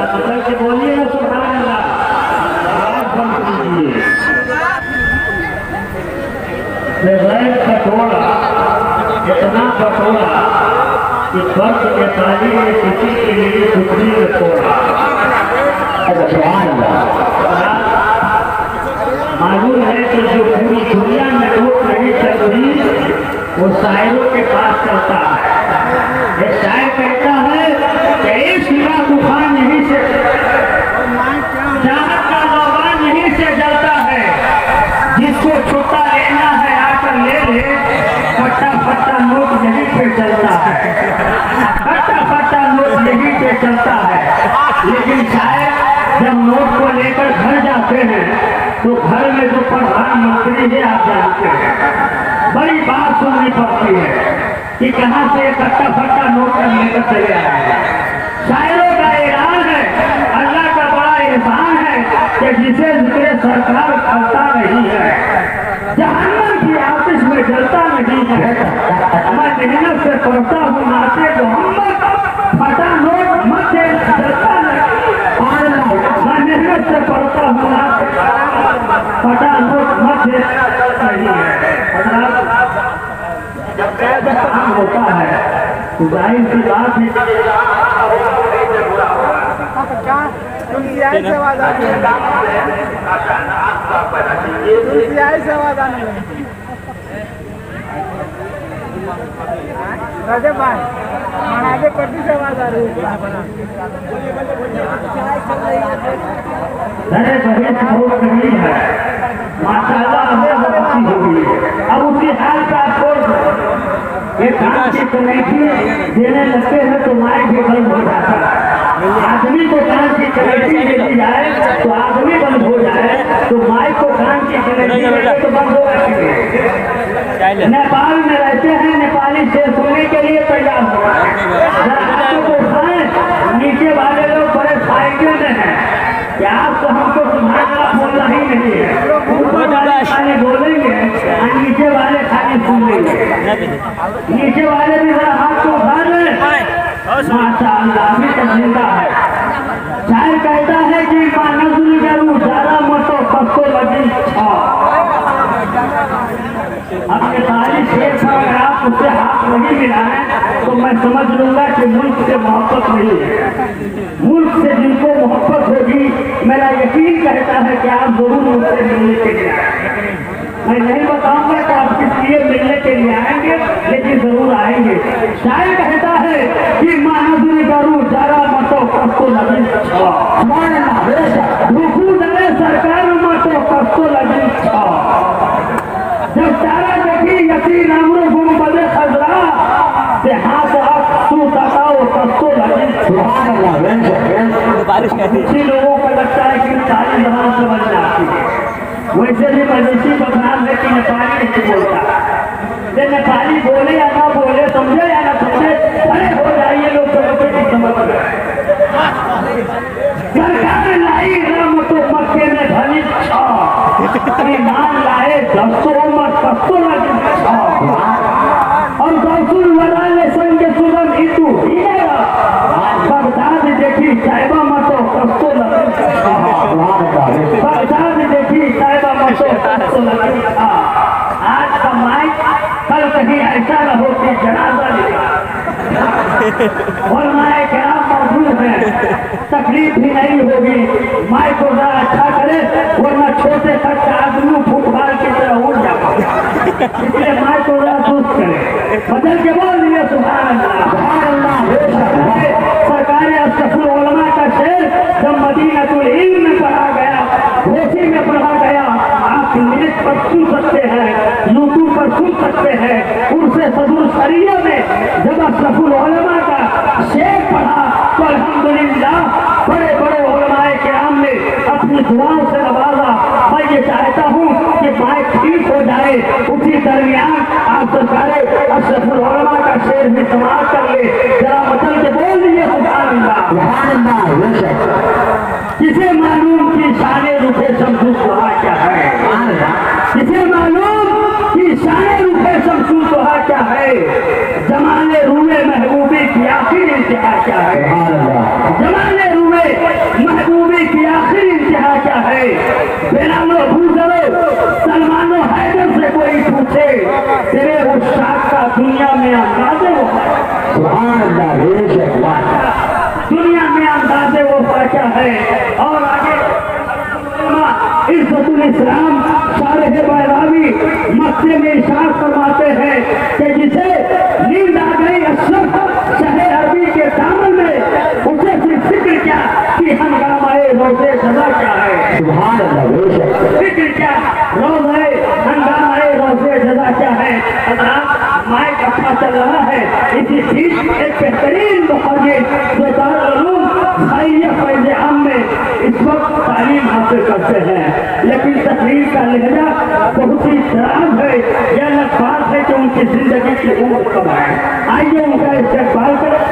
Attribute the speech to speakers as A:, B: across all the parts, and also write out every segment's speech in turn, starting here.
A: मतलब कि बोलिए ना सुभान अल्लाह, आवाज बंद कीजिए। कटोरा इतना कटोरा कि वर्ष के ताली में किसी के लिए सुखी में तोड़ा। मालूम है कि जो पूरी दुनिया में नोट नहीं चल रही वो शायरों के पास चलता है। एक शायर कहता है कि शिवा तूफान यहीं से जहां का लौवान यहीं से जलता है, जिसको छुट्टा लेना है आकर ले ले, फट्टा फट्टा नोट यहीं पे चलता है, फट्टा फट्टा नोट यहीं पे चलता है। लेकिन शायद जब नोट को लेकर घर जाते हैं तो घर में जो प्रधानमंत्री है आप जानते हैं, बड़ी बात सुननी पड़ती है कि कहां से फट्टा फट्टा नोट लेकर चले आए। शायरों का ऐलान है, अल्लाह का बड़ा एहसान है कि जिसे जिक्र सरकार करता नहीं है, जहन्नम की आतिश में जलता नहीं है। मैं मेहनत से पढ़ता हूँ नाते मोहम्मद, फटा नोट मत जलता नहीं। मैं मेहनत से पढ़ता हूँ नाते फटा नोट मत नहीं है। जब काम होता है तो जाहिर सी बात है माशाल्लाह हमें अच्छी हो गई है। अब उसी हाल का छोड़ ये काम की कमेटी देने लगते हैं तो माइक भी बंद हो जाता है। आदमी को काम की कमेटी दे दी जाए तो आदमी बंद हो जाए, तो माइक को काम की कमेटी तो बंद हो जाती है। नेपाल में रहते हैं, नेपाली से सुनने के लिए तैयार हो रहा है। नीचे वाले लोग बड़े फायदे में हैं कि आपको हमको तुम्हारा बोलना ही नहीं है, ऊपर वाले खाली बोलेंगे और नीचे वाले खाली सुन लेंगे। नीचे वाले भी जरा हाथ को उठा लें। माशाअल्लाह भी तो जिंदा है। शायर कहता है कि नजर करूँ ज्यादा मत पस्तो लगी। अब ये सारी शेर अगर आप उससे हाथ नहीं मिलाएं तो मैं समझ लूंगा कि मुल्क से मोहब्बत नहीं है। मुल्क से जिनको मोहब्बत होगी, मेरा यकीन कहता है कि आप जरूर मुझसे मिलने के लिए आएंगे। मैं नहीं बताऊंगा कि आप किस लिए मिलने के लिए आएंगे, लेकिन जरूर आएंगे। शायर कहता है कि महादुरी करूँ जरा मतो कस्तो लगी, रुकू जरे सरकार मतो कस्तो लगी। जब तारा देखी यकी नामरो गुम बदे खजरा से हाथ सू सताओ कस्तो लगी। किसी लोगों को लगता है कि सारी जबान समझ में आती है, वैसे भी मजलिसी बदनाम है कि नेपाली नहीं बोलता। ये नेपाली बोले या ना बोले, समझे या ना समझे, खड़े हो जाइए लोग समझते नहीं समझ रहे। सरकार लाई राम तो मक्के में धनी ईमान लाए दस्तों मत कस्तो लगे। और गौसुल वराले संग सुगम इतु बगदाद देखी साहिबा मतो कस्तो लगे। बगदाद देखी साहिबा मतो कस्तो लगे। आज का माइक कल कहीं ऐसा न हो कि जनाजा निकला और माए क्या मौजूद है, तकलीफ भी नहीं होगी। माइक को जरा अच्छा करे वरना छोटे तक आदमी फुटबॉल की तरह उड़ जाता, इसलिए माइक को जरा दुरुस्त करे। बदल के बोल दिए सुभान अल्लाह। सरकार अशरफुल उलमा का शेर जब मदीनतुल इल्म में पढ़ा गया, घोसी में पढ़ा गया, आप नेट पर सुन सकते हैं, यूट्यूब पर सुन सकते हैं। उनसे सदुर शरीय में जब अशरफुल उलमा का शेर पढ़ा तो अल्हम्दुलिल्लाह बड़े बड़े उलमाए किराम ने अपनी दुआओं से नवाजा। मैं ये चाहता हूँ कि माइक ठीक हो जाए, उसी दरमियान आप सरकार अशरफुल उलमा का शेर भी समाप्त कर ले। जरा मतलब के बोल दीजिए सुभान अल्लाह। किसे मालूम कि शाने रुपए शमसू सुहा क्या है, किसे मालूम कि शाने रुपए शमसू सुहा क्या है। जमाने रूए महबूबी की आखिर इंतहा में अंदाज़े वो दुनिया में अंदाज़े वो पाचा है। और आगे इज़्ज़तुल इस्लाम शारिह बैरावी मक्के में इशारा फरमाते हैं कि जिसे नींद आ गई अशरफ शहर अरबी के दामन में, उसे फिर फिक्र क्या कि हंगामाए रोज़े सजा क्या है। सुभान अल्लाह, फिक्र क्या रोज़े हंगामाए रोज़े सजा क्या है। माइक अच्छा चल रहा है, इसी चीज एक बेहतरीन मुखर्रिर जो दारुल फैज़ आम में इस वक्त तालीम हासिल करते हैं, लेकिन तकरीर का लहजा बहुत ही खराब है। यह अलग बात है कि उनकी जिंदगी की उम्र कम है। आइए उनका इस्तेमाल करें।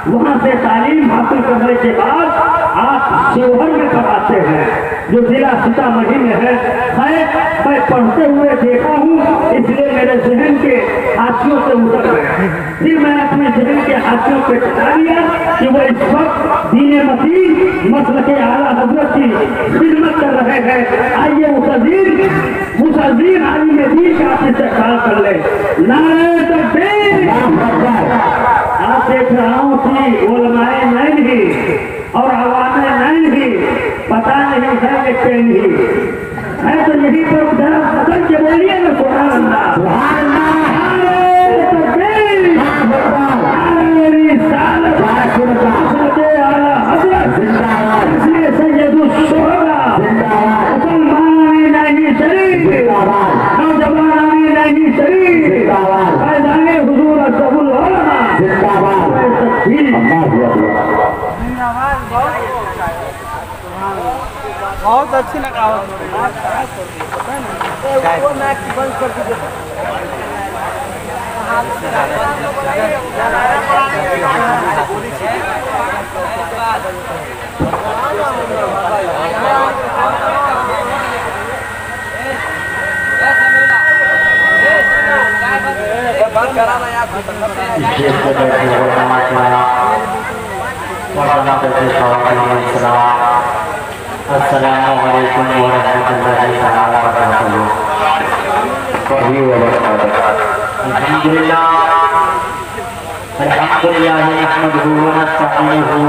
A: वहाँ से तालीम हासिल करने के बाद आप शिवहर में पढ़ाते हैं जो जिला सीतामढ़ी में है। मैं पढ़ते हुए देखा हूँ, इसलिए मेरे जहन के हाथियों से उतर गए। फिर मैं अपने जहन के हाथियों पे टिका लिया कि वो इस वक्त दीन मतीन मसलक आला हज़रत की खिदमत कर रहे हैं। आइए मुसल्लीन आलिम दीन का आपसे इस्तेमाल कर ले। नारे तकबीर। आप देख रहा हूँ कि उलमाए नैन ही और अवामे नैन ही पता नहीं है कि ट्रेन ही है, तो यहीं पर जरा बदल के बोलिए ना सुभान अल्लाह। नौजवानी नहीं शरीफ फैज़ाने हुजूर अशरफुल उलमा
B: बहुत अच्छी लगा। वो मैच बंद कर दीजिए।
C: अस्सलामुअलैकुम वरहमतुल्लाहि अल्हम्दुलिल्लाह नहमदुहु व नस्तईनुहु व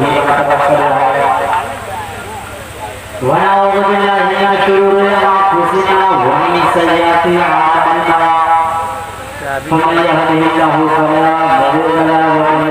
C: बिही व नतवक्कलु अलैहि व नऊज़ु बिल्लाहि मिन शुरूरि अंफुसिना व मिन सय्यिआति अअमालिना फमन यहदिहिल्लाहु फला मुदिल्ल लहु व मन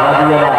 C: हादिय लहु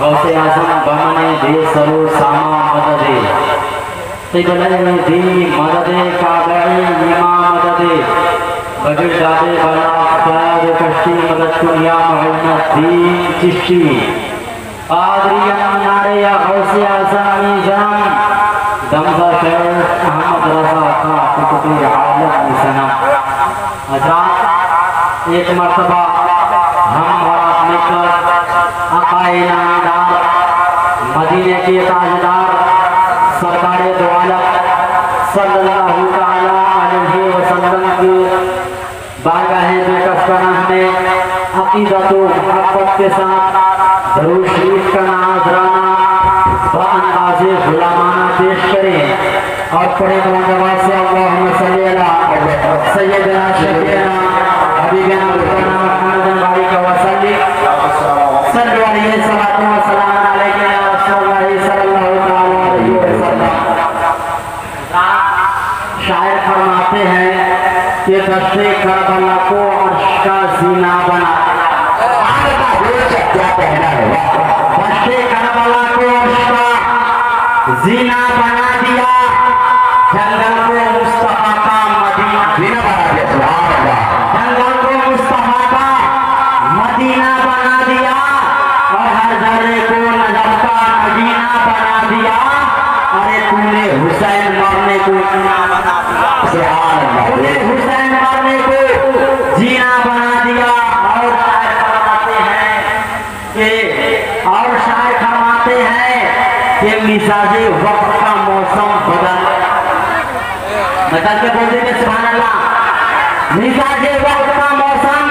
C: गौसे आज़म बमने दे सरो सामा मददे तिगले दी मददे काबई इमा मददे बगड़ जादे बला ख्याल कश्ती मदद दुनिया मोहम्मद दीन चिश्ती आदरिया नारे या गौसे आज़म जान दमजा शेर अहमद रज़ा का कुतुबे आलम सनम हज़रात एक मर्तबा हम और आप मिलकर आक़ाए नामदार मदीने के ताजदार सरकार दो आलम सल्लल्लाहु तआला अलैहि वसल्लम की बारगाह बेकसपना में अक़ीदत व मोहब्बत के साथ दरूद शरीफ का नाज़राना बअंदाज़े गुलामाना पेश करें और पढ़े मुलाज़मत से अल्लाहुम्मा सल्ली अला सय्यिदना शफीअना हबीबना मुस्तफा मुहम्मद बारिक व सल्लिम सल्लल्लाहु अलैहि सल्लम अलैहि या रसूलल्लाह सल्लल्लाहु तआला अलैहि वसल्लम। शायर फरमाते हैं कि दस्ते करबला को अर्श का ज़ीना बना क्या कहना है, दस्ते करबला को अर्श का ज़ीना बना दिया, जंगल को मुस्तफा का मदीना बना दिया। सुभान अल्लाह। जंगल को मुस्तफा का मदीना बना दिया और हर जर्रे को नजफ का मदीना बना दिया। अरे तूने हुसैन मरने को जीना बना दिया। सुभान अल्लाह। तूने हुसैन मरने को जीना बना दिया। और शायर फरमाते हैं कि मिजाजे वक्त का मौसम बदल के बोल देंगे सुभान अल्लाह। मिजाजे वक्त का मौसम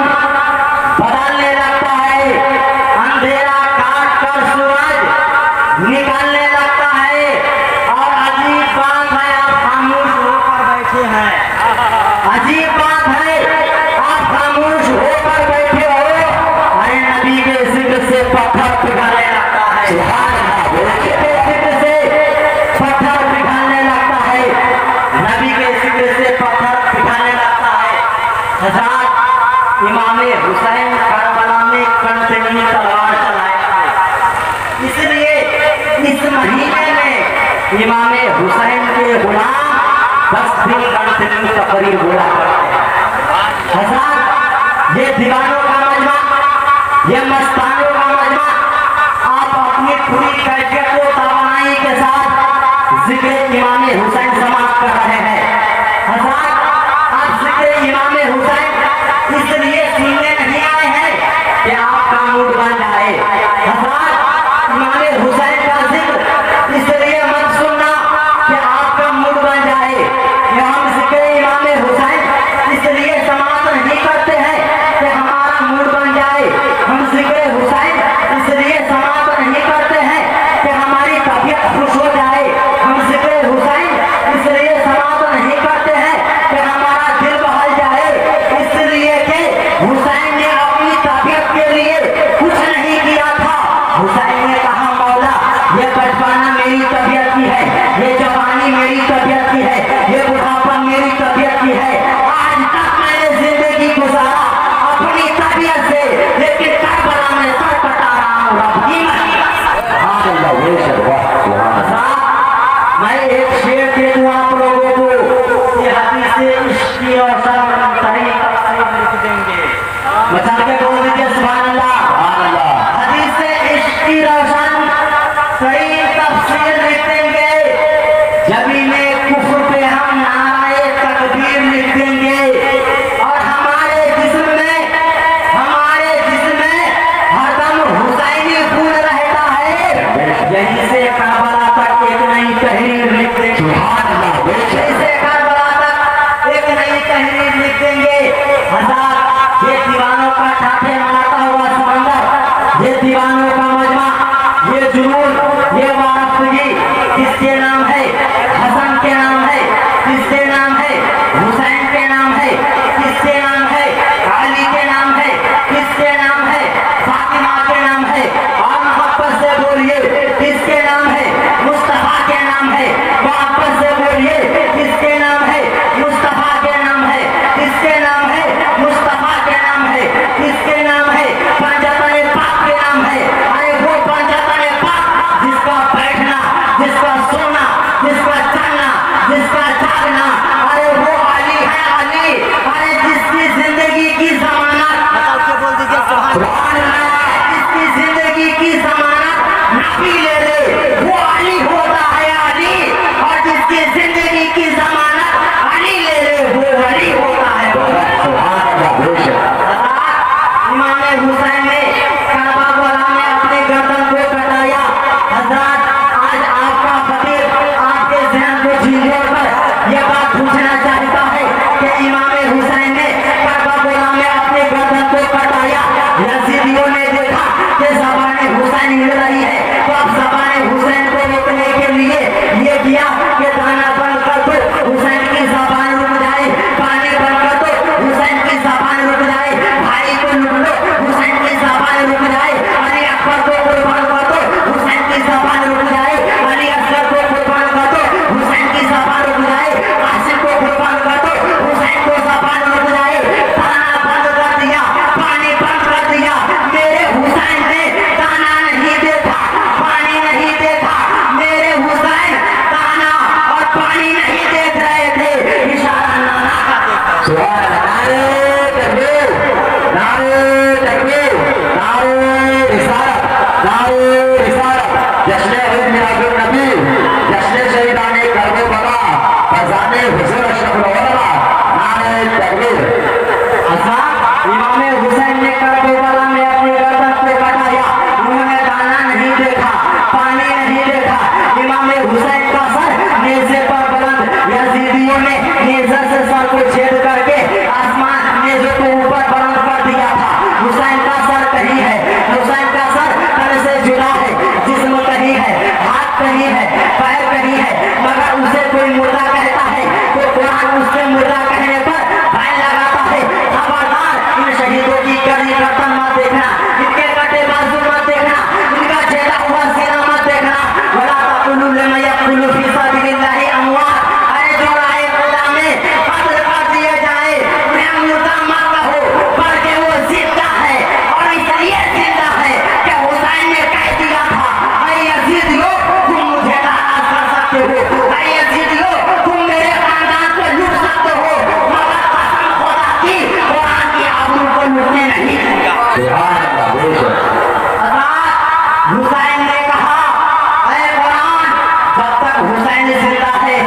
C: बदलने लगता है, अंधेरा काट कर सूरज निकलने लगता है। और अजीब बात है, आप खामोश होकर बैठे हैं। अजीब बात है, आप खामोश होकर बैठे हो। अरे नबी के जिक्र से पत्थर पिघलने लगता है। सुभान अल्लाह। नबी के जिक्र से पत्थर पिघलने लगता है। नबी के जिक्र से पत्थर पिघलने लगता है। हज़रत इमाम हुसैन करबला में कंटिन्यू तलवार चलाए थे, इसलिए इस महीने में इमाम हुसैन के गुलाम 10 दिन कंटिन्यू तकरीर बोला करते हैं। हज़रत ये दीवानों का मजमा, ये मस्तानों का मजमा, आप अपनी पूरी कैफियत को तवानाई के साथ जिक्र इमाम हुसैन समाप्त कर रहे हैं। हज़रत आप जिक्र इमाम हुसैन इसलिए सुनने नहीं आए हैं कि आपका मूड बन जाए। हज़रत इमाम हुसैन का जिक्र इसलिए मत सुनना कि आपका मूड बन जाए। हम जिक्र इमाम हुसैन इसलिए समाप्त नहीं करते हैं कि हमारा मूड बन जाए। हम जिक्र हुसैन इसलिए समाप्त नहीं करते हैं कि हमारी तबीयत खुश हो जाए। हम जिक्र हुसैन इसलिए समाप्त नहीं करते हैं कि हमारा दिल बहल जाए। इसलिए कि हुसैन ने अपनी तबीयत के लिए कुछ नहीं किया था। हुसैन ने कहा, मौला ये बचपना मेरी तबीयत की है, ये जवानी मेरी तबीयत की है, ये बुढ़ापा मेरी तबीयत की है। आज तक मैंने जिंदगी गुजारा अपनी तबीयत से, लेकिन करबला में सर कटा रहा हूँ रब की मर्जी। मैं एक शेर दे दूं आप लोगों को, ये हदीस से इश्क की और सही तफसीर लिख देंगे। बचा के बोल दीजिए सुभान अल्लाह। हदीस से इश्क की रोशन सही तफसीर लिख देंगे। जमीने कुफ्र पे हम नारे तकबीर लिख देंगे। और हमारे जिस्म में हरदम हुसैनी खून रहता है। यहीं से करबला तक एक नई तहरीर लिख देंगे। यहीं से करबला तक एक नई तहरीर लिख देंगे। हज़ार ये दीवानों का ठाठे मारता हुआ समंदर, ये दीवानों का मजमा, ये जुनून, ये वारफगी किसके नाम है? हसन के नाम है। किसके नाम है? हुसैन के नाम है। किसके नाम है? अली के नाम है। किसके नाम है? फातिमा के नाम है। और मोहब्बत से बोलिए किसके नाम है? मुस्तफा के नाम है। मोहब्बत से बोलिए किसके नाम है? मुस्तफा के नाम है। किसके नाम है? मुस्तफा के नाम है। किसके नाम है? पंजतन पाक के नाम है। अरे वो पंजतन पाक जिसका बैठना, जिसका सोना, जिसका चलना, जिसका जागना, अरे वो अली है। अली अरे जिसकी जिंदगी की जमानत, बोल दीजिए सुभान अल्लाह, जिसकी जिंदगी की जमानत नबी ले ले, वो अली होता है अली। और जिसकी जिंदगी की जमानत अली ले ले, वो अली होता है। इमाम हुसैन ने करबला में अपने गर्दन को कटाया। हज़रत आज आपका फकीर आपके ज़हन को झींझोड़ कर यह बात पूछना चाहता है कि इमाम हुसैन ने करबला में अपने गर्दन को कटाया। यजीदियों ने देखा कि ज़बान हुसैन हिल रही है, तो अब ज़बान हुसैन को रोकने के लिए ये किया कि दाना बंद कर दो, हुसैन की ज़बान रुक जाए। पानी बंद कर दो, हुसैन की ज़बान रुक जाए। भाई को लूट लो, हुसैन की ज़बान रुक जाए। अली अकबर को कुर्बान कर दो, हुसैन की ज़बान रुक जाए। अली असगर को कुर्बान कर दो, हुसैन की ज़बान रुक जाए। कासिम को को छेद करके आसमान में जो को ऊपर बुलंद कर दिया था। हुसैन का सर कहीं है, हुसैन का सर तन से जुड़ा है, जिस्म कहीं है, हाथ कहीं है, पैर कहीं है, मगर उसे कोई मुर्दा कहता है तो कुरान उसके मुर्दा कहने पर बैन लगाता है। खबरदार इन शहीदों की करनी गर्दन मत देखना, इनके कटे बाजू मत देखना, इनका छेदा हुआ सीना मत देखना। वला तकुलू लिमन यक़ुलू फी सबिलिल्लाहि अमवात, अरे जो राह खुदा में कत्ल कर दिए जाए उन्हें मुर्दा मत कहो, बल्कि वो जिंदा है और इसलिए जिंदा है कि हुसैन ने कह दिया था, अरे यजीदियों तुम मुझे नाराज कर सकते हो, अरे यजीदियों तुम मेरे खानदान को लूट सकते हो, मगर कसम खुदा की कुरान की आबरू को लूटने नहीं दूंगा। हुसैन ने कहा, अरे कुरान, जब तक हुसैन जिंदा है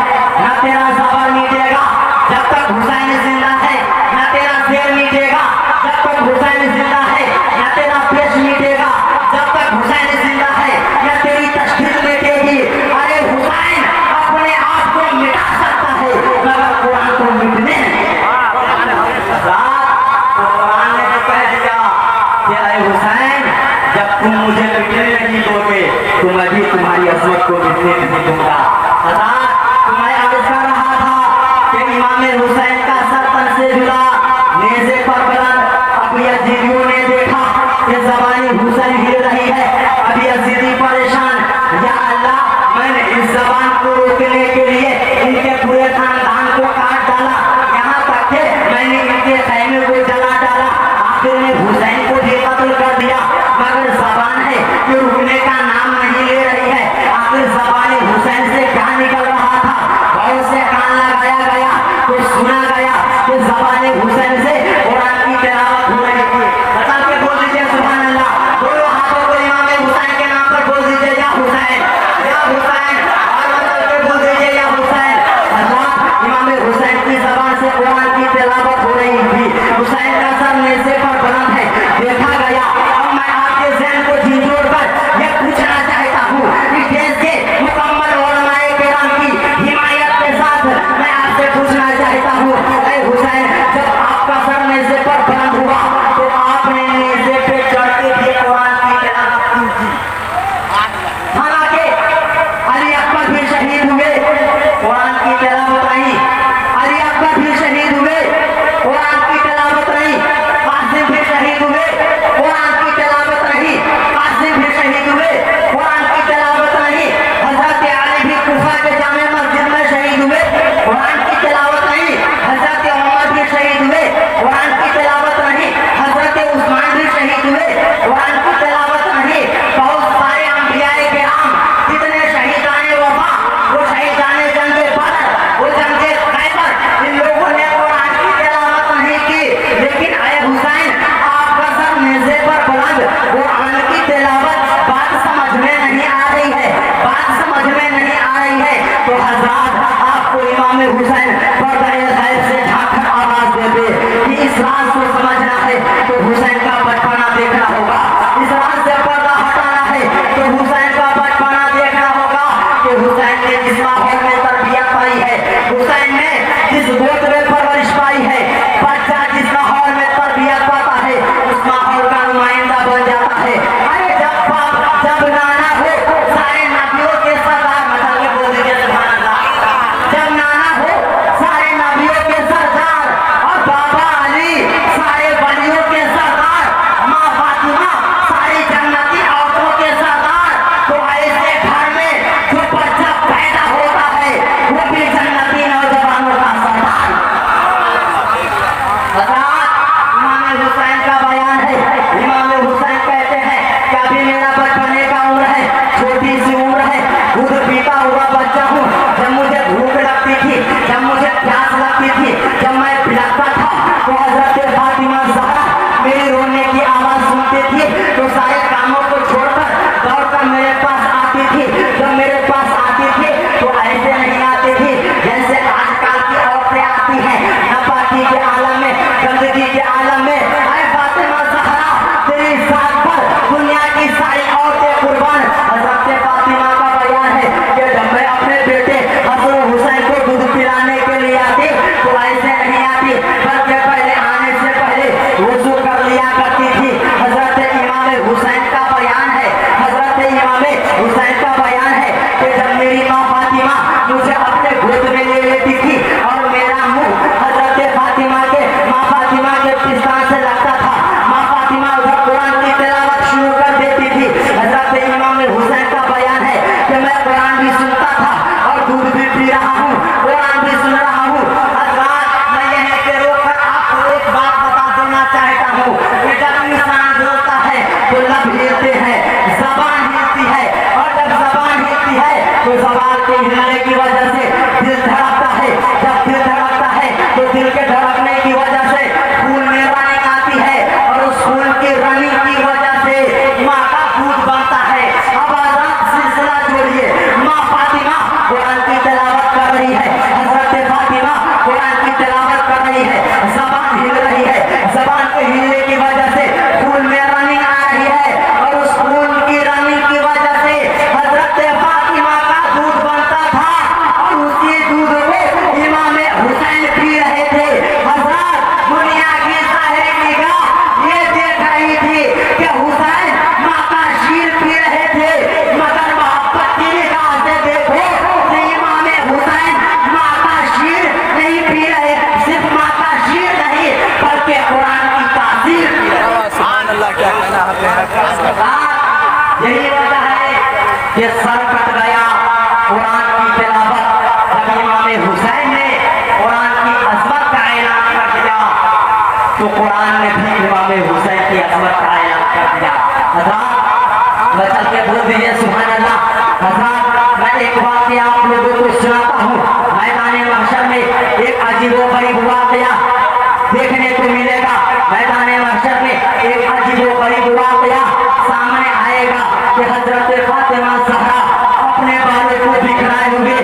C: न तेरा ज़बर मिटेगा, जब तक हुसैन जिंदा है न तेरा शेर मिटेगा, जब तक हुसैन जिंदा है न तेरा पेश मिटेगा, जब तक हुसैन जिंदा है न तेरी तशहीद मिटेगी। अरे हुसैन अपने आप को मिटा सकता है मगर कुरान को मिटने कुरान ने तो कह दिया कि अरे हुसैन, जब तुम मुझे मिटने नहीं दोगे तो मैं भी तुम्हारी अजमत को मिटने नहीं दूंगा। मैं अर्ज कर रहा था कि इमाम हुसैन का सर तन से जुड़ा, नेज़े पर बुलंद। अब यजीदियों ने देखा कि ज़बानी हुसैन हिल रही है, अब यजीदी परेशान, या अल्लाह, मैंने इस ज़बान को रोकने के लिए इनके पूरे खानदान को काट डाला, यहाँ तक कि मैंने इनके खैमे को जला डाला, आखिर में हुसैन को भी कत्ल कर दिया, मगर ज़बान है कि रुकने का नाम नहीं ले रही है। आखिर ज़बान हुसैन पी रहा हूँ, कुरान भी सुन रहा हूँ। हज़रात, मैं यहीं पे रोककर आपको एक बात बता देना चाहता हूँ कि जब इंसान बोलता है तो लब हिलते हैं, ज़बान हिलती है, और जब ज़बान हिलती है तो ज़बान के हिलने की वजह से दिल धड़कता है। जब दिल धड़कता है तो दिल के धड़कने की वजह से खून में रनिंग आती है, और उस खून की रनिंग की वजह से माँ का दूध बनता है। अब आजाद सिलसिला जोड़िए, माँ फातिमा कुरान की तिलावत कर रही है, हज़रत फातिमा कुरान की तिलावत कर रही है, ज़बान हिल रही है, ज़बान के हिलने की वजह से खून में रनिंग आ रही है, और उस खून की रनिंग की वजह से हज़रत फातिमा का दूध बनता था, और उसी दूध को इमाम हुसैन पी रहे थे। हज़रात, दुनिया की ज़ाहिरी निगाह ये देख रही थी कि हुसैन माँ का शीर पी रहे थे, मगर मोहब्बत की निगाह से देखो कि इमाम हुसैन माँ का शीर नहीं पी रहे, सिर्फ माँ का शीर नहीं बल्कि कुरान की तासीर पी रहे।
B: सुभान अल्लाह, क्या कहना है।
C: यही वजह है कि सर कट गया कुरान की तिलावत जब इमाम हुसैन ने कुरान की अज़मत का ऐलान कर दिया, तो कुरान ने भी इमाम हुसैन की अज़मत का ऐलान कर दिया। हज़रात, बचल के बोल दीजिए सुभान अल्लाह। हज़रात, मैं एक वाक़या आप लोगों को सुनाता हूँ। मैदान महशर में एक अजीबोगरीब वाक़या देखने को मिलेगा। मैदान महशर में एक अजीबोगरीब वाक़या सामने आएगा कि हज़रत फातिमा ज़हरा अपने बालों को बिखराए हुए,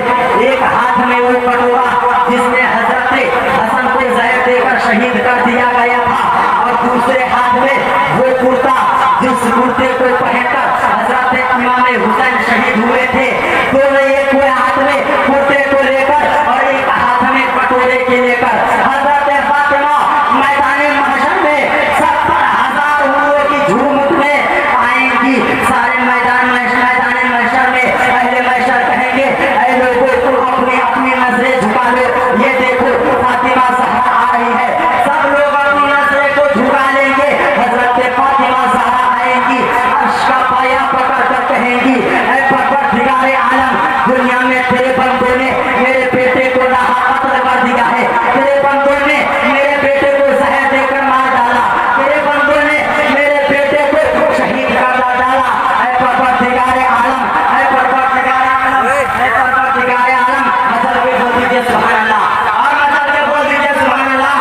C: एक हाथ में वो कटोरा जिसमें हज़रत हसन को ज़हर देकर शहीद कर दिया गया था, और दूसरे हाथ में वो कुर्ता जिस कुर्ते को पहनकर हज़रत इमाम हुसैन शहीद हुए थे। दोनों एक हुए हाथ में कुर्ते को लेकर और एक हाथ में कटोरे के लेकर हज़रत फातिमा मैदान महशर में 70,000 हुओं की झूमत में आएंगी। सारे मैदान महशर में अहले महशर कहेंगे, ऐ लोगों को अपनी अपनी नजरें झुका लो, ये देखो फातिमा ज़हरा आ रही है। सब लोग अपनी नजरें को झुका लेंगे, हज़रत फातिमा ज़हरा आएंगी, अर्श का पाया पकड़ कर कहेंगी, ऐ परवरदिगारे आलम, दुनिया में तेरे बंदों ने मेरे बेटे को कत्ल कर दिया है, तेरे बंदों ने मेरे बेटे को जहर देकर मार डाला, तेरे बंदों ने मेरे बेटे को शहीद कर डाला। ऐ परवरदिगारे आलम, ऐ परवरदिगारे आलम, ऐ परवरदिगारे आलम, मचल के बोल दीजिए सुभान अल्लाह, और मचल के बोल दीजिए सुभान अल्लाह,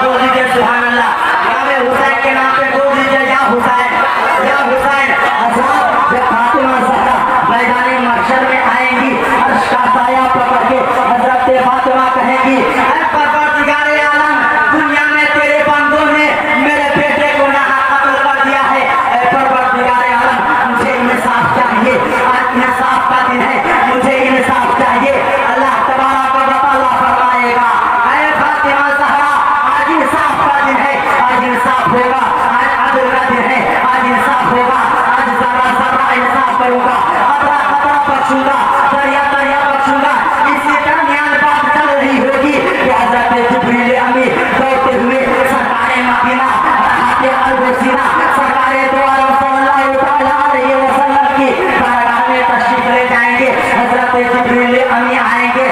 C: बोल दीजिए सुभान अल्लाह। इमाम हुसैन के नाम पे बोल दीजिए या हुसैन, या हुसैन। हज़रात, जब फातिमा ज़हरा मैदान महशर में आएंगी, अर्श का साया पकड़ के हज़रत फातिमा कहेंगी, ऐ परवरदिगारे आलम, दुनिया में तेरे बंदों ने मेरे बेटे को कत्ल कर दिया है। ऐ परवरदिगारे आलम, मुझे इंसाफ चाहिए, आज इंसाफ का दिन है, मुझे इंसाफ चाहिए। अल्लाह तबारक व तआला फरमाएगा, ऐ फातिमा ज़हरा, आज इंसाफ का दिन है, आज इंसाफ होगा, आज अदल का दिन है, आज इंसाफ होगा, आज ज़रा ज़रा इंसाफ करूंगा, अदरा अदरा बख्शूंगा, दरिया दरिया बख्शूंगा। इसी दरमियान बात चल रही होगी कि हज़रत जिब्रील अमीन दौड़ते हुए सरकारे मदीना रहते अल-बसीना सरकारे दो आलम सल्लल्लाहु तआला अलैहि वसल्लम की बारगाह में तशरीफ ले जाएंगे। हज़रत जिब्रील अमीन आएंगे,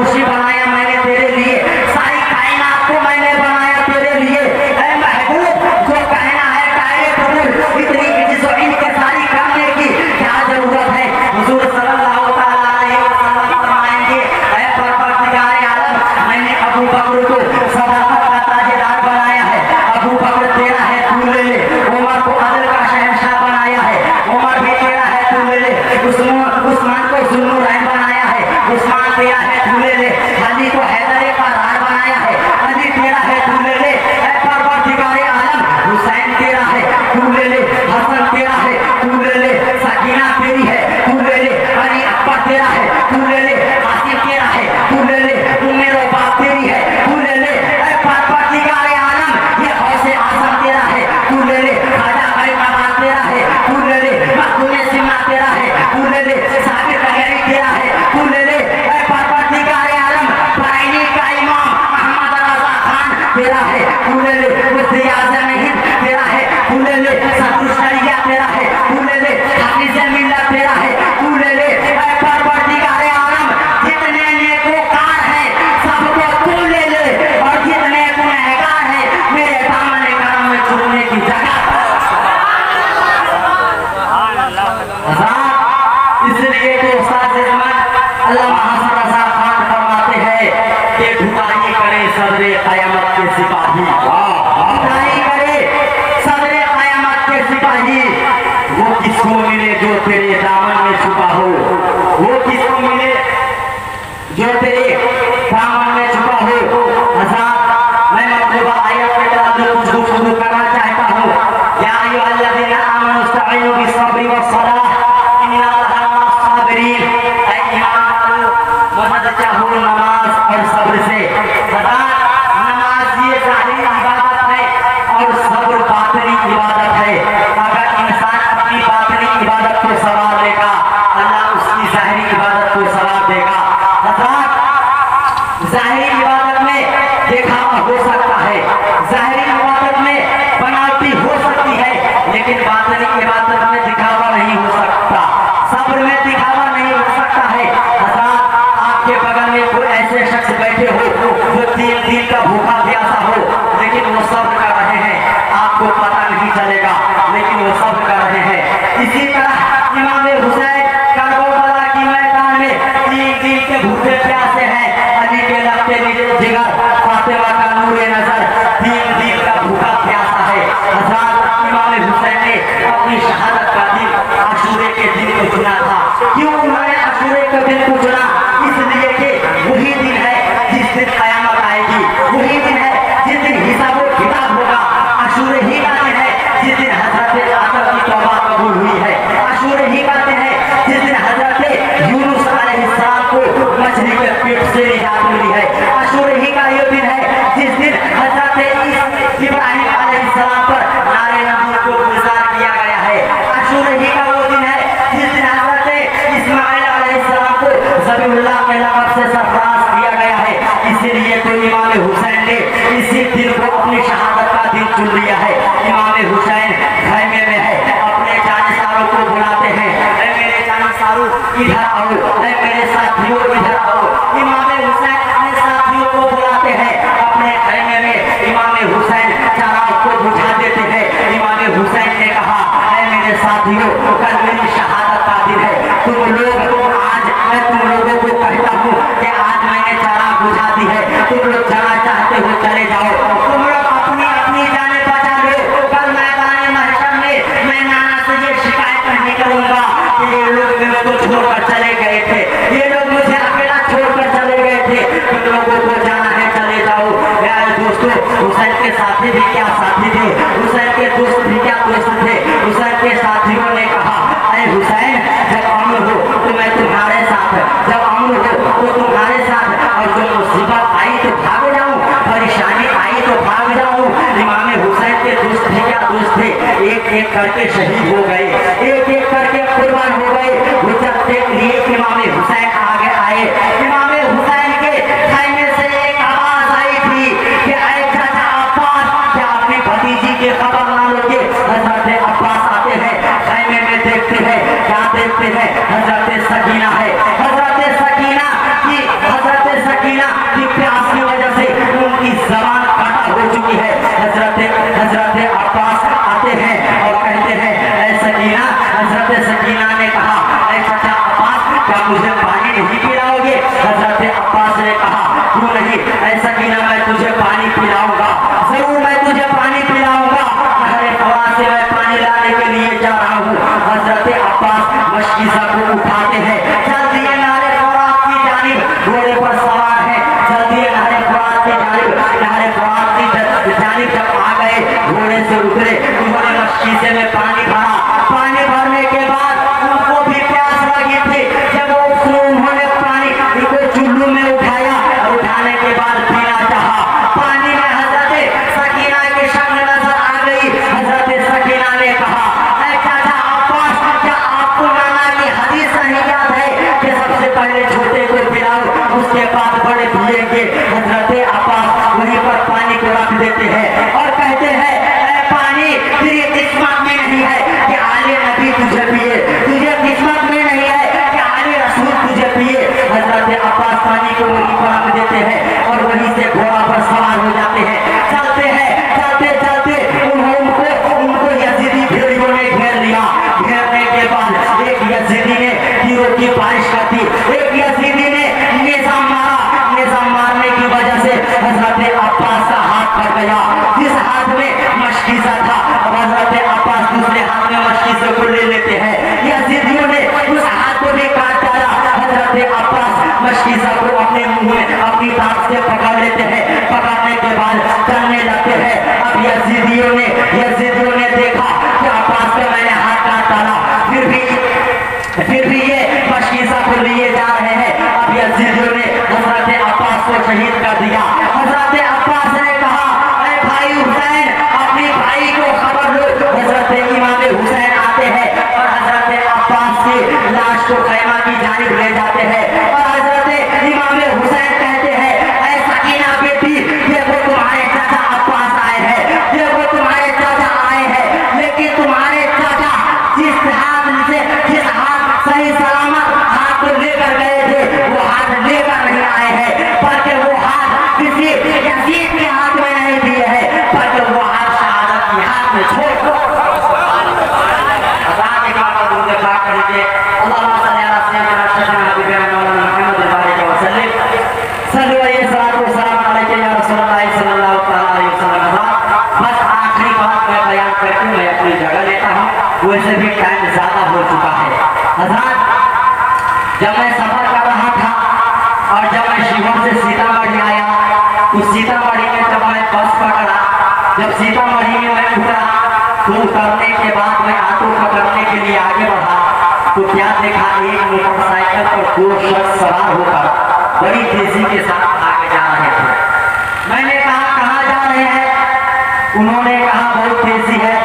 A: कुर्सी बनाया मैंने तेरे लिए, सारी कायनात को मैंने बनाया तेरे लिए। ऐ महबूब जो कहना है काहे कबूल, इतनी इज्जत और इनके सारी करने की क्या जरूरत है। हुजूर सल्लल्लाहु अलैहि वसल्लम फरमाएंगे, ऐ परवरदिगार आलम, मैंने अबू बकर को सदाकत का ताजेदार बनाया है। अबू बकर तेरा है, तू ले ले। उमर को अदल का शहंशाह बनाया है, उमर भी तेरा है, तू ले ले। उस्मान को जुल्नुरैन बनाया है, उस्मान तेरा है, तू ले ले। अली को हैदर का राज बनाया है, अली तेरा है, तू ले ले। ऐ परवरदिगार आलम, हुसैन तेरा है, तू ले ले। हसन तेरा है, तू ले ले। सकीना तेरी है, तू ले ले। अली अकबर तेरा है, तू ले ले। कासिम तेरा है, तू ले ले। उम्मे रोबा तेरी है, तू ले ले। ऐ परवरदिगार आलम, ये गौसे आज़म तेरा है, तू ले ले। खाजा गरीब तेरा है, तू ले ले। मखदूम सिन्ना तेरा है, तू ले ले। साबिर कगरी तेरा है, तू ले ले। ऐ परवरदिगार आलम, बरैनी का इमाम अहमद रज़ा खान तेरा है, तू ले ले। मुफ्ती आज़म हिंद तेरा है, तू ले ले। सदरुल शरिया तेरा है, तू ले ले। हाफिज़ मिल्लत तेरा है, तू ले ले। ऐ परवरदिगार आलम, जितने नेकोकार हैं सबको तू ले ले, और जितने गुनहगार हैं मेरे दामन करम में छुपने की जगह। इसलिए तो उस्ताद अल्लामा हसन रज़ा खान फरमाते हैं कि ढुकाई करे सदरे क़यामत के सिपाही, ढुकाई करे सदरे क़यामत के सिपाही। वो किसको मिले जो तेरे दामन में छुपा हो, वो किसको मिले जो तेरे दामन में छुपा हो। मैं मतलूबा आयत में कुछ गुफ्तगू करना चाहता हूँ। या अय्युहल्लज़ीना आमनू इस्तईनू बिस्सब्रि वस्सलाह इन्नल्लाहा मअस साबिरीन। ऐ ईमान वालों, मदद चाहो नमाज और सब्र से। नमाज ये ज़ाहिरी इबादत है और सब्र बातिनी इबादत है। अगर इंसान अपनी बातिनी इबादत को सवार लेगा, अल्लाह उसकी ज़ाहिरी इबादत को सवार देगा। ज़ाहिरी इबादत में दिखावा हो सकता है, ज़ाहिरी इबादत में बनावटी हो सकती है, लेकिन बातिनी इबादत में दिखावा नहीं हो सकता, सब्र में दिखावा नहीं हो सकता है। हज़रात, आपके बगल में कोई ऐसे शख्स बैठे हो जो 3 दिन का भूखा प्यासा हो, लेकिन वो सब्र कर रहे हैं, आपको पता नहीं चलेगा, लेकिन वो सब्र कर रहे हैं। इसी तरह इमाम हुसैन करबला की मैदान में 3 दिन के भूखे प्यासे हैं, अली के लगते जिगर, फातिमा का नूरे नजर, 3 दिन का भूखा प्यासा है। हज़रात, इमाम हुसैन ने अपनी शहादत का दिन आशूरे के दिन को चुना था। क्यों उन्होंने आशूरे के दिन को चुना? इसलिए कि वही दिन है जिस दिन क़यामत आएगी, वही दिन है जिस दिन हिसाब और किताब होगा। आशूरे ही का दिन है जिस दिन हज़रत आदम की तौबा कबूल हुई है। आशूरे ही का दिन है जिस दिन हज़रत यूनुस अलैहिस्सलाम को मछली के पेट से निजात मिली है। आशूरे ही का ये दिन है जिस दिन हज़रत इब्राहिम अलैहिस्सलाम पर नारे नबूवत को गुज़ार किया गया है। आशूरे ही का वो दिन है जिस दिन हज़रत इस्माइल अलैहिस्सलाम को ज़बीहुल्लाह के लक़ब से सरफराज किया गया है। इसीलिए तो इमाम हुसैन ने इसी दिन को अपनी शहादत का दिन चुन लिया है। इमाम हुसैन खैमे में है, अपने जानिसारों को बुलाते हैं, ऐ मेरे जानिसारों इधर आओ, ऐ मेरे साथियों इधर आओ। इमाम हुसैन अपने साथियों को बुलाते हैं अपने खैमे में। इमाम हुसैन चराग को बुझा देते हैं। इमाम हुसैन ने कहा, ऐ मेरे साथियों, कल मेरी शहादत का दिन है, तुम लोग आज, मैं तुम लोगों को कहता हूँ कि आज मैंने चराग बुझा दी है, तुम लोग जाना चाहते हो चले जाओ, तुम लोग अपनी अपनी जाने बचा लो। कल मैदान महशर में मैं नाना से ये शिकायत नहीं करूंगा कि ये लोग मेरे को छोड़कर चले गए थे, ये लोग मुझे अकेला छोड़कर चले गए थे, तुम लोगों को जाना है चले जाओ। यार दोस्तों, हुसैन के साथी भी क्या साथी थे, हुसैन के दोस्त भी क्या दोस्त थे। हुसैन के साथियों ने कहा, अरे हुसैन, जब अमन हो तो मैं तुम्हारे साथ, जब अमन हो तो तुम्हारे साथ, और जो मुसीबत आई तो भाग जाऊं, परेशानी आई तो भाग जाऊं। इमाम हुसैन के दोस्त भी क्या दोस्त थे, एक एक करके शहीद हो गए, एक एक करके कुर्बान हो गए। गुजरते लिए इमाम हुसैन आगे आए। इमाम हुसैन के खैमे से एक आवाज आई थी कि ऐ चाचा अब्बास, क्या अपनी भतीजी की खबर ना लोगे? हज़रत अब्बास आते हैं, खैमे में देखते हैं, क्या देखते हैं? हज़रत सकीना है। हज़रत सकीना की, हज़रत पानी पिएंगे। हजरत अब्बास वहीं पर पानी को रख देते हैं और कहते हैं पानी तेरी किस्मत में नहीं है कि आले नबी तुझे पिए, तुझे किस्मत में नहीं है कि आले रसूल तुझे पिए। हजरत अब्बास पानी को वहीं पर रख देते हैं और वहीं से घोड़ा पर सवार हो जाते हैं। चलते हैं, चलते चलते उनको यजीदी भेड़ियों ने घेर लिया। घेरने के बाद एक यजीदी ने तीरों की बारिश कर दी, एक यजीदी ने निजाम मारा। निजाम मारने की वजह से हजरत अब्बास का हाथ कट गया। जिस हाथ में मशकीज़ा था अब हजरत अब्बास दूसरे हाथ में मशकीज़े को ले लेते हैं। यजीदियों ने उस हाथ को भी काट डाला। हजरत अब्बास मशकीज़ा को अपने मुंह में अपनी दांत से पकड़ लेते हैं। पकड़ने के बाद चलने लगते हैं। अब यजीदियों ने देखा कि अब्बास को मैंने हाथ काट डाला, फिर भी ये मशकीज़ा को लिए जा रहे हैं। अब यजीदियों ने हजरत अब्बास को शहीद कर दिया। हजरत अब्बास ने कहा अरे भाई हुसैन, अपनी भाई को खबर लो। हजरत इमाम हुसैन आते हैं और हजरत अब्बास की लाश को खैमा की जानिब ले जाते हैं और हजरत इमाम हुसैन कहते हैं ऐ सकीना बेटी, देखो तुम्हारे चाचा अब्बास आए हैं, देखो तुम्हारे चाचा आए हैं। लेकिन तुम्हारे चाचा जिस हाथ सही सलामत हाथ को लेकर गए थे वो हाथ लेकर नहीं आए हैं, बल्कि वो हाथ किसी यजीद के हाथ में नहीं दिए हैं, बल्कि वो हाथ शहादत के हाथ में छोड़ बस आखिरी बात मैं बयान करके मैं अपनी जगह लेता हूँ, वैसे भी टाइम ज्यादा हो चुका है। हज़रात, जब मैं सफर कर रहा था और जब मैं शिवहर से सीतामढ़ी आया तो सीतामढ़ी में जब मैं बस पकड़ा, जब सीतामढ़ी में मैं उतरा तो उतरने के बाद मैं ऑटो पकड़ने के लिए आगे बढ़ा तो क्या देखा, एक मोटरसाइकिल पर दो शख्स सवार होकर बड़ी तेजी के साथ आगे जा रहे थे। मैंने कहा कहाँ जा रहे हैं? उन्होंने कहा बहुत तेजी है।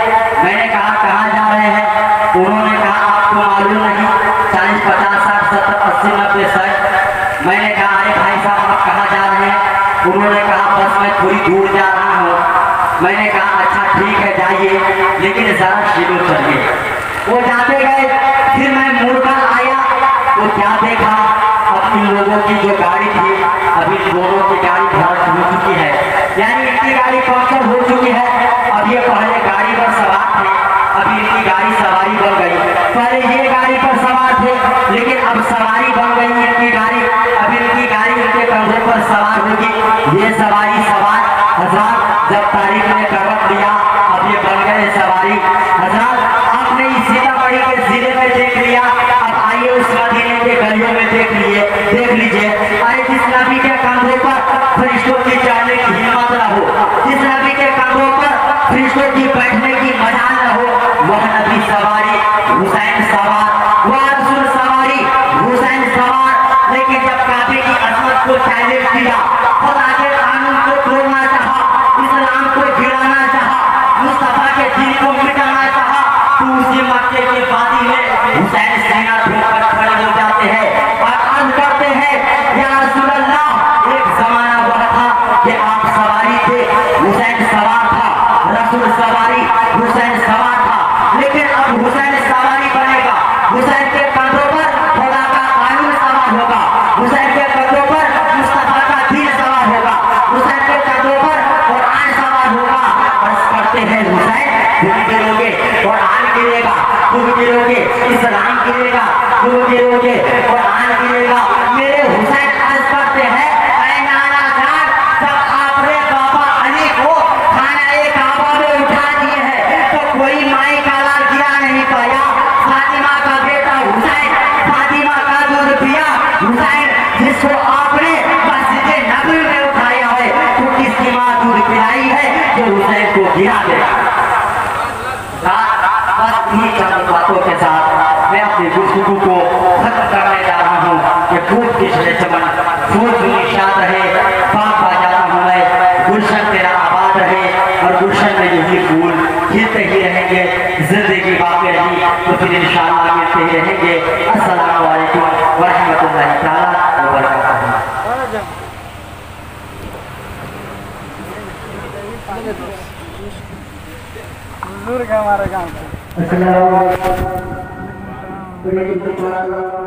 A: मैंने कहा कहाँ जा रहे हैं? उन्होंने कहा आपको मालूम नहीं, 40, 50, 60, 70, 80, 90, 100। मैंने कहा अरे भाई साहब आप कहाँ जा रहे हैं? उन्होंने कहा बस मैं थोड़ी दूर जा रहा हूँ। मैंने कहा अच्छा ठीक है जाइए, लेकिन जरा शीघ्र चलिए। वो जाते गए, फिर मैं मुड़कर आया तो क्या देखा, अब इन लोगों की जो गाड़ी थी, अभी दोनों की गाड़ी भ्रष्ट हो चुकी है, यानी इनकी गाड़ी पंक्चर हो चुकी है। अब ये पहले गाड़ी पर सवार थे, अभी इनकी गाड़ी सवारी बन गई। पहले ये गाड़ी पर सवार थे, लेकिन अब सवारी बन गई इनकी गाड़ी। अब इनकी गाड़ी इनके कंधे पर सवार होगी। ये सवारी सवार हज़रात, जब तारीख ने करवट लिया अब ये बन गए सवारी। हज़रात, आपने इस सीतामढ़ी के जिले में देख लिया, अब आइए उस मदीने के गलियों में देख लीजिए। अरे जिस नबी के कंधों पर फरिश्तों की चढ़ने की हिम्मत न हो, जिस नबी के कंधों पर फरिश्तों की बैठने की मजाल न हो, वह नबी सवारी, हुसैन सवार, वह रसूल सवारी, हुसैन सवार। लेकिन जब काबे की अजमत को चैलेंज किया, खुदा के कानून को तोड़ना चाहा, इस्लाम को गिराना चाहा, मुस्तफा के दिन को मिटाना चाहा, तो उसी मक्के के वादी में हुसैन सीना ठोकर खड़े हो जाते हैं और अर्ज करते हैं या रसूल अल्लाह, एक जमाना वह था कि आप सवारी थे, हुसैन सवार था, रसूल सवारी, हुसैन सवार था। लेकिन अब हुसैन सवारी बनेगा, हुसैन के कंधों पर खुदा का कानून सवार होगा, हुसैन के कंधों पर मुस्तफा का दीन सवार होगा, हुसैन के कंधों पर कुरान सवार होगा। अर्ज करते हैं हुसैन तुम गिरोगे, कुरान गिरेगा, तुम गिरोगे, इस्लाम गिरेगा, तुम गिरोगे, कुरान गिरेगा। मेरे हुसैन अर्ज करते हैं ऐ नाना जान, जब आपने बाबा अली को खाना काबा में उठा दिए हैं तो कोई माई का लाल गिरा नहीं पाया। फातिमा का बेटा हुसैन, फातिमा का दूध पिया हुसैन, जिसको आपने मस्जिद नबवी में उठाया है, तो किसकी माँ दूध पिलाई है जो हुसैन को गिरा दे। बस इन्हीं चंद बातों के साथ मैं अपनी गुफ्तगू को खत्म करने जा रहा हूँ कि खूब पिछले चमन फूल निशात रहे, बाप आ जाता हूँ मैं, गुलशन तेरा आबाद रहे और गुलशन में यही फूल खिलते ही रहेंगे, जिंदगी बाकी रही तो फिर इंशाअल्लाह मिलते ही रहेंगे। अस्सलाम वालेकुम व रहमतुल्लाहि तआला व बरकातहू। अस्सलाम वालेकुम।